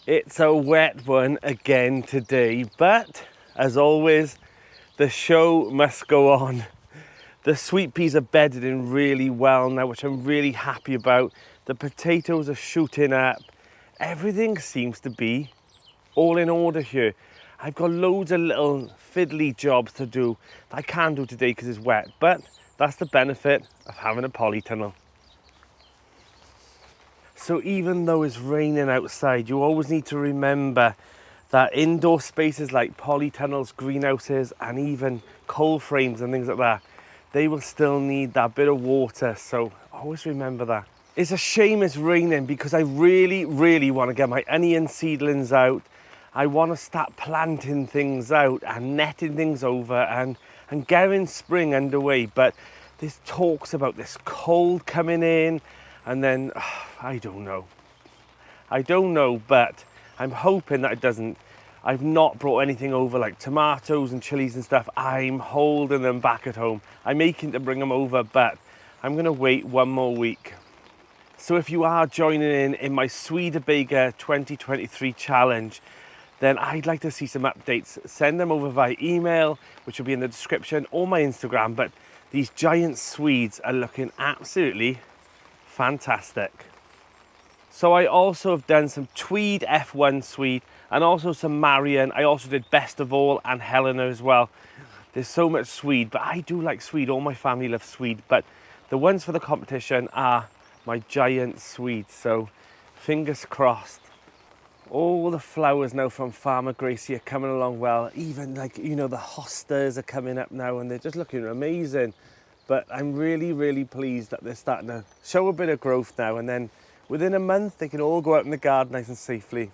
It's a wet one again today, but as always, the show must go on. The sweet peas are bedded in really well now, which I'm really happy about. The potatoes are shooting up. Everything seems to be all in order here. I've got loads of little fiddly jobs to do that I can't do today because it's wet, but that's the benefit of having a polytunnel. So even though it's raining outside, you always need to remember that indoor spaces like polytunnels, greenhouses, and even cold frames and things like that, they will still need that bit of water. So always remember that. It's a shame it's raining because I really want to get my onion seedlings out. I want to start planting things out and netting things over and getting spring underway. But there's talks about this cold coming in. And then, I don't know, but I'm hoping that it doesn't. I've not brought anything over like tomatoes and chilies and stuff. I'm holding them back at home. I'm making to bring them over, but I'm gonna wait one more week. So if you are joining in my Sweetpeas 2023 challenge, then I'd like to see some updates. Send them over via email, which will be in the description, or my Instagram. But these giant Swedes are looking absolutely fantastic. So I also have done some Tweed F1 Swede and also some Marion. I also did Best of All and Helena as well. There's so much Swede, but I do like Swede. All my family loves Swede, but the ones for the competition are my giant Swedes. So fingers crossed. All the flowers now from Farmer Gracie are coming along well. Even like, you know, the hostas are coming up now and they're just looking amazing. But I'm really pleased that they're starting to show a bit of growth now, and then within a month they can all go out in the garden nice and safely.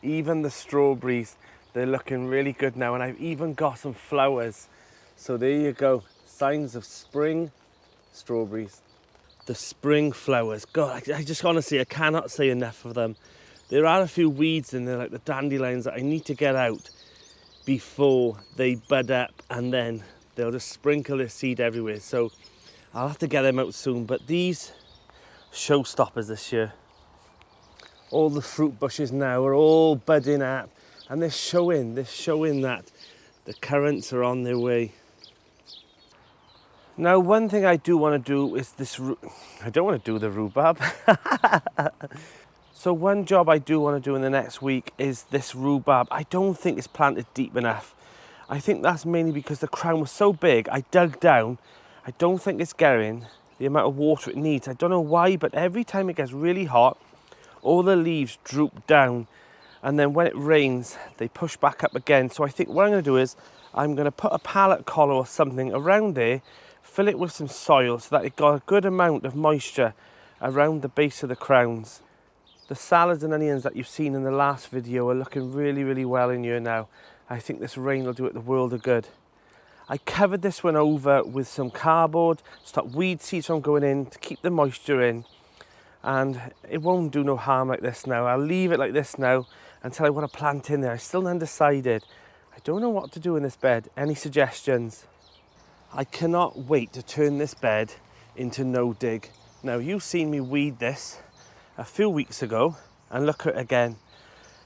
Even the strawberries, they're looking really good now, and I've even got some flowers. So there you go, signs of spring strawberries. The spring flowers, God, I just honestly, I cannot say enough of them. There are a few weeds in there, like the dandelions, that I need to get out before they bud up, and then they'll just sprinkle their seed everywhere. So I'll have to get them out soon. But these showstoppers this year, all the fruit bushes now are all budding up, and they're showing that the currants are on their way. Now, one thing I do want to do is this. I don't want to do the rhubarb. So one job I do want to do in the next week is this rhubarb. I don't think it's planted deep enough. I think that's mainly because the crown was so big, I dug down. I don't think it's getting the amount of water it needs. I don't know why, but every time it gets really hot, all the leaves droop down. And then when it rains, they push back up again. So I think what I'm going to do is I'm going to put a pallet collar or something around there, fill it with some soil so that it got a good amount of moisture around the base of the crowns. The salads and onions that you've seen in the last video are looking really well in here now. I think this rain will do it the world of good. I covered this one over with some cardboard, stop weed seeds from going in to keep the moisture in. And it won't do no harm like this now. I'll leave it like this now until I want to plant in there. I'm still undecided. I don't know what to do in this bed. Any suggestions? I cannot wait to turn this bed into no dig. Now, you've seen me weed this a few weeks ago, and look at it again.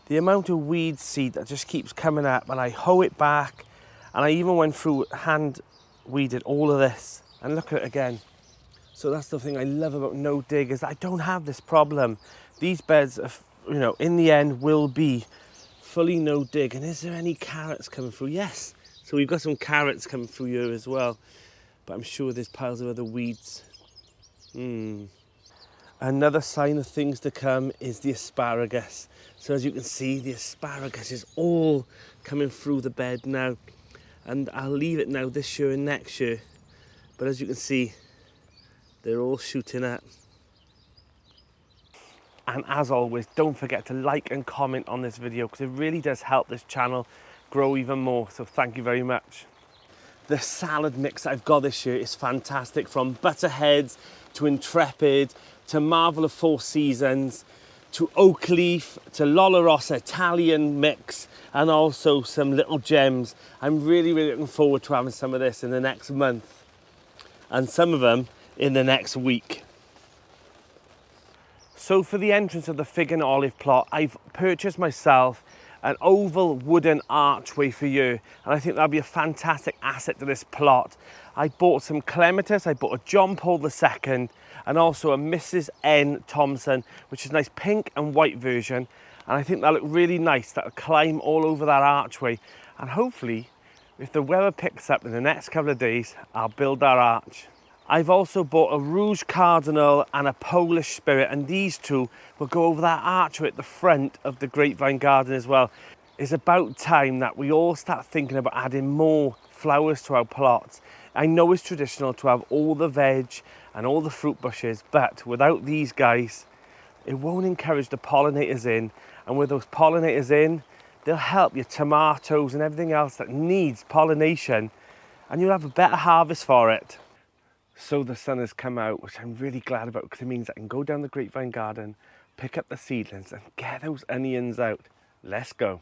The amount of weed seed that just keeps coming up, and I hoe it back, and I even went through hand weeded all of this, and look at it again. So that's the thing I love about no dig, is that I don't have this problem. These beds, are, you know, in the end will be fully no dig. And is there any carrots coming through? Yes. So we've got some carrots coming through here as well, but I'm sure there's piles of other weeds. Another sign of things to come is the asparagus. So as you can see, the asparagus is all coming through the bed now. And I'll leave it now this year and next year. But as you can see, they're all shooting up. And as always, don't forget to like and comment on this video, because it really does help this channel grow even more. So thank you very much. The salad mix I've got this year is fantastic, from butterheads to intrepid to marvel of four seasons to oak leaf to Lolla Rossa Italian mix, and also some little gems. I'm really looking forward to having some of this in the next month, and some of them in the next week. So for the entrance of the fig and olive plot, I've purchased myself an oval wooden archway for you, and I think that'll be a fantastic asset to this plot. I bought some clematis, I bought a John Paul II, and also a Mrs. N. Thompson, which is a nice pink and white version, and I think that'll look really nice. That'll climb all over that archway, and hopefully, if the weather picks up in the next couple of days, I'll build that arch. I've also bought a Rouge Cardinal and a Polish Spirit, and these two will go over that archway at the front of the grapevine garden as well. It's about time that we all start thinking about adding more flowers to our plots. I know it's traditional to have all the veg and all the fruit bushes, but without these guys, it won't encourage the pollinators in, and with those pollinators in, they'll help your tomatoes and everything else that needs pollination, and you'll have a better harvest for it. So the sun has come out, which I'm really glad about, because it means I can go down the grapevine garden, pick up the seedlings and get those onions out. Let's go.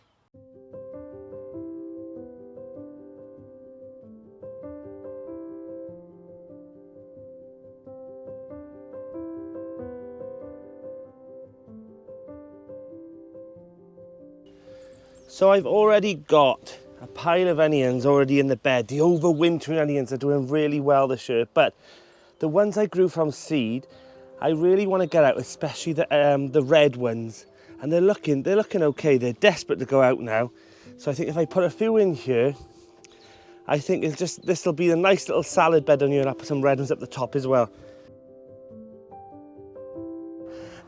So I've already got a pile of onions already in the bed. The overwintering onions are doing really well this year, but the ones I grew from seed, I really want to get out, especially the red ones. And they're looking okay. They're desperate to go out now. So I think if I put a few in here, I think this will be a nice little salad bed on here, and I'll put some red ones up the top as well.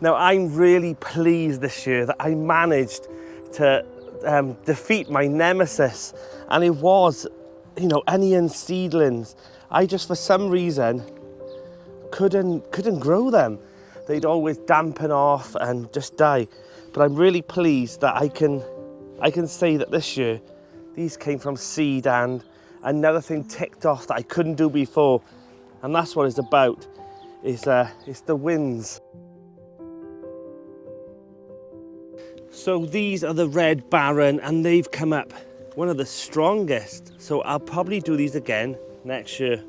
Now I'm really pleased this year that I managed to defeat my nemesis, and it was, onion seedlings. I just, for some reason, couldn't grow them. They'd always dampen off and just die. But I'm really pleased that I can say that this year these came from seed, and another thing ticked off that I couldn't do before, and that's what it's about. It's the winds. So these are the red barren, and they've come up one of the strongest. So I'll probably do these again next year.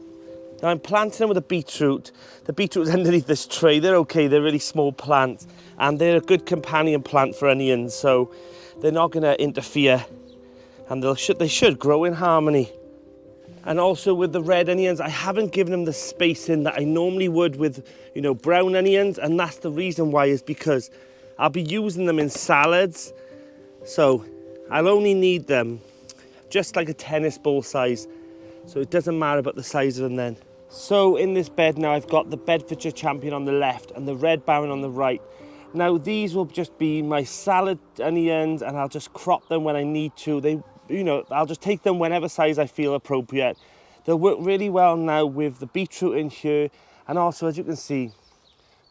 Now I'm planting them with a beetroot. The beetroot's underneath this tray. They're okay, they're really small plants, and they're a good companion plant for onions, so they're not going to interfere, and they should grow in harmony. And also with the red onions, I haven't given them the spacing that I normally would with, brown onions, and that's the reason why, is because I'll be using them in salads, so I'll only need them just like a tennis ball size, so it doesn't matter about the size of them then. So in this bed now, I've got the Bedfordshire Champion on the left and the Red Baron on the right. Now these will just be my salad onions, and I'll just crop them when I need to. I'll just take them whenever size I feel appropriate. They'll work really well now with the beetroot in here, and also, as you can see,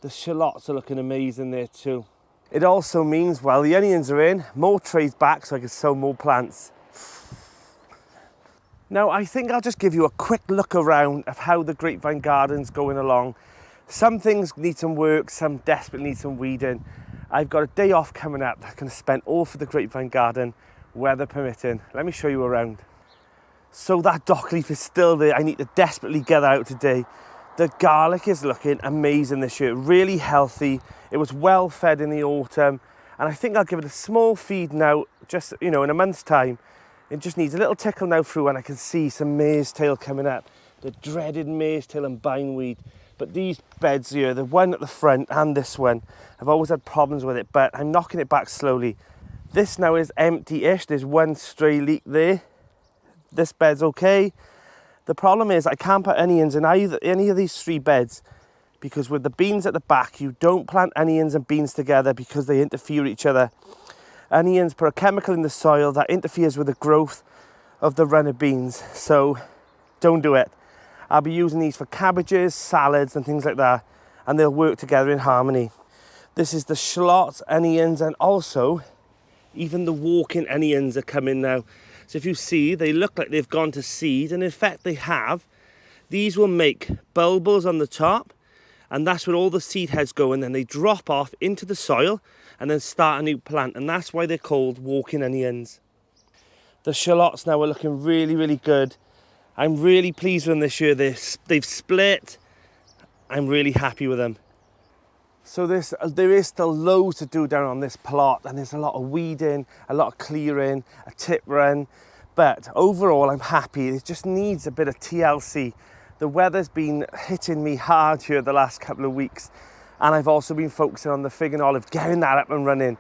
the shallots are looking amazing there too. It also means, while the onions are in, more trays back so I can sow more plants. Now I think I'll just give you a quick look around of how the grapevine garden's going along. Some things need some work, some desperately need some weeding. I've got a day off coming up that I'm going to spend all for the grapevine garden, weather permitting. Let me show you around. So that dock leaf is still there. I need to desperately get that out today. The garlic is looking amazing this year, really healthy. It was well fed in the autumn, and I think I'll give it a small feed now, just, in a month's time. It just needs a little tickle now through, and I can see some mare's tail coming up, the dreaded mare's tail and bindweed. But these beds here, the one at the front and this one, I've always had problems with it, but I'm knocking it back slowly. This now is empty-ish. There's one stray leaf there. This bed's okay. The problem is I can't put onions in any of these three beds, because with the beans at the back, you don't plant onions and beans together because they interfere with each other. Onions put a chemical in the soil that interferes with the growth of the runner beans, so don't do it. I'll be using these for cabbages, salads and things like that, and they'll work together in harmony. This is the shallots, onions, and also even the walking onions are coming now. So if you see, they look like they've gone to seed, and in fact they have. These will make bulbils on the top, and that's where all the seed heads go, and then they drop off into the soil and then start a new plant, and that's why they're called walking onions. The shallots now are looking really, really good. I'm really pleased with them this year. They've split. I'm really happy with them. So there is still loads to do down on this plot, and there's a lot of weeding, a lot of clearing, a tip run. But overall, I'm happy. It just needs a bit of TLC. The weather's been hitting me hard here the last couple of weeks, and I've also been focusing on the fig and olive, getting that up and running.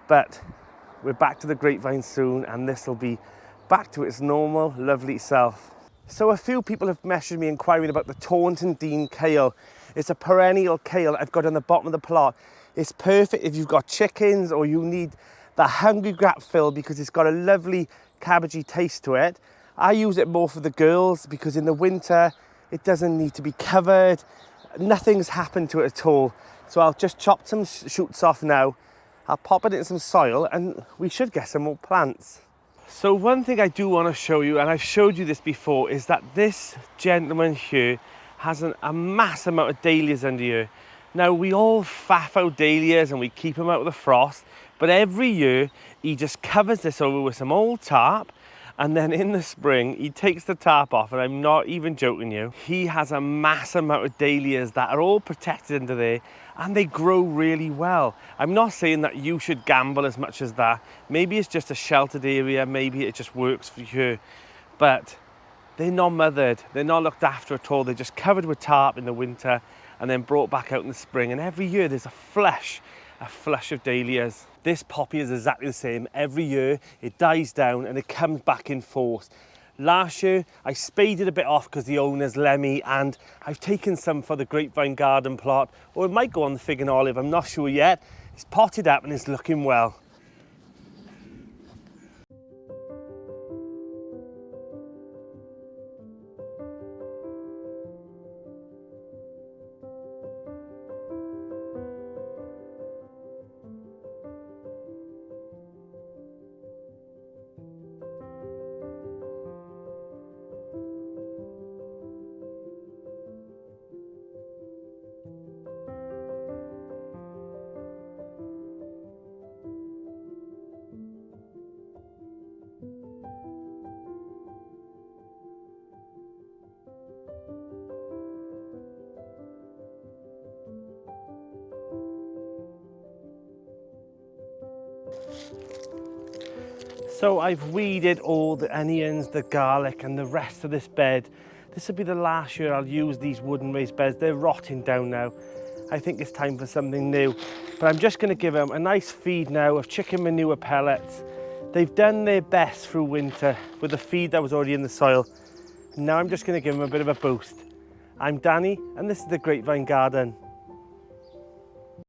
But we're back to the grapevine soon, and this will be back to its normal, lovely self. So a few people have messaged me inquiring about the Taunton Dean kale. It's a perennial kale I've got on the bottom of the plot. It's perfect if you've got chickens or you need the hungry gap fill because it's got a lovely cabbagey taste to it. I use it more for the girls because in the winter it doesn't need to be covered. Nothing's happened to it at all. So I'll just chop some shoots off now. I'll pop it in some soil and we should get some more plants. So one thing I do want to show you, and I've showed you this before, is that this gentleman here has a mass amount of dahlias under here. Now we all faff out dahlias and we keep them out of the frost, but every year he just covers this over with some old tarp, and then in the spring he takes the tarp off, and I'm not even joking you. He has a mass amount of dahlias that are all protected under there, and they grow really well. I'm not saying that you should gamble as much as that. Maybe it's just a sheltered area, maybe it just works for you, but they're not mothered, they're not looked after at all. They're just covered with tarp in the winter and then brought back out in the spring, and every year there's a flush of dahlias. This poppy is exactly the same. Every year it dies down and it comes back in force. Last year I spaded a bit off because the owners let me, and I've taken some for the grapevine garden plot, or it might go on the fig and olive, I'm not sure yet. It's potted up and it's looking well. So I've weeded all the onions, the garlic and the rest of this bed. This will be the last year I'll use these wooden raised beds. They're rotting down now. I think it's time for something new. But I'm just going to give them a nice feed now of chicken manure pellets. They've done their best through winter with the feed that was already in the soil. Now I'm just going to give them a bit of a boost. I'm Danny and this is the Grapevine Garden.